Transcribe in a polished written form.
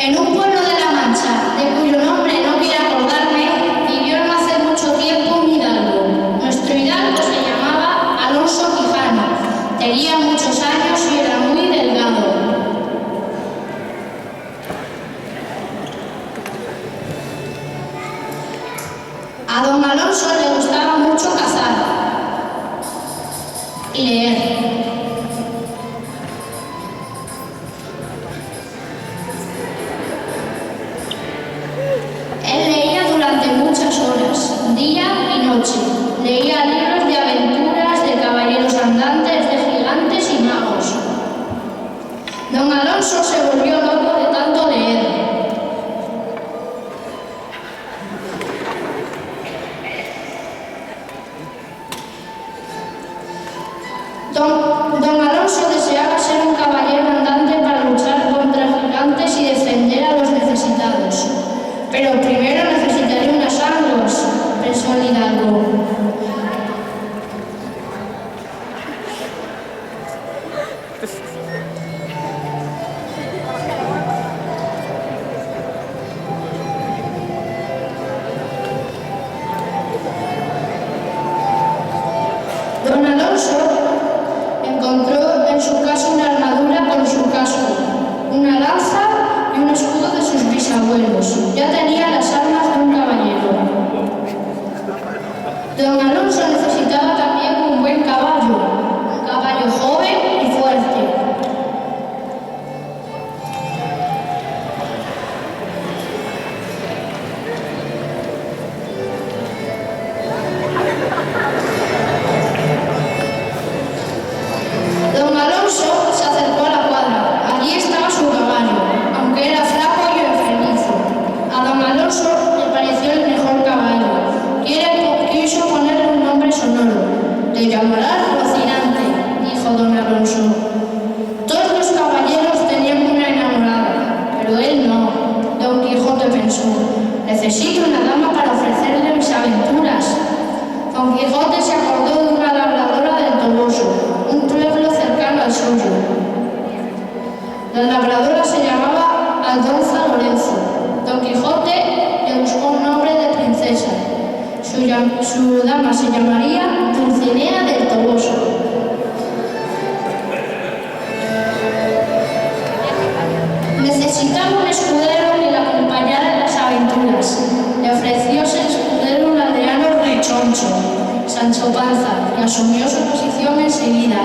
En un pueblo de La Mancha, de cuyo nombre no quiero acordarme, vivió no hace mucho tiempo un hidalgo. Nuestro hidalgo se llamaba Alonso Quijano. Tenía muchos años y era muy delgado. A don Alonso le gustaba mucho cazar y leer. Él leía durante muchas horas, día y noche. Leía libros de aventuras, de caballeros andantes, de gigantes y magos. Don Alonso se volvió loco de tanto leer. Don Alonso deseaba ser un caballero andante para luchar contra gigantes y defender a los necesitados. Pero primero necesitaría unas armas, pensó el hidalgo. Don Alonso encontró en su casa una armadura con su casco, una lanza y un escudo de sus bisabuelos. Ya tenía las armas de un caballero. Don Alonso necesitaba también un buen caballo, un caballo joven y fuerte. Don Alonso se acercó a la cuadra. Allí estaba su caballo, aunque era flaco y enfermizo. A don Alonso le pareció el mejor caballo. Quiso ponerle un nombre sonoro. Te llamarás Rocinante, dijo don Alonso. Todos los caballeros tenían una enamorada, pero él no. Don Quijote pensó, necesito una dama para ofrecerle mis aventuras. Don Quijote se acordó de una labradora del Toboso, un pueblo cercano al suyo. La labradora se llamaba Aldonza Lorenzo. Don Quijote le buscó un nombre de princesa. Su dama se llamaría Dulcinea del Toboso. Necesitaba un escudero que le acompañara en las aventuras. Le ofreció ser escudero un aldeano rechoncho, Sancho Panza, y asumió su posición enseguida.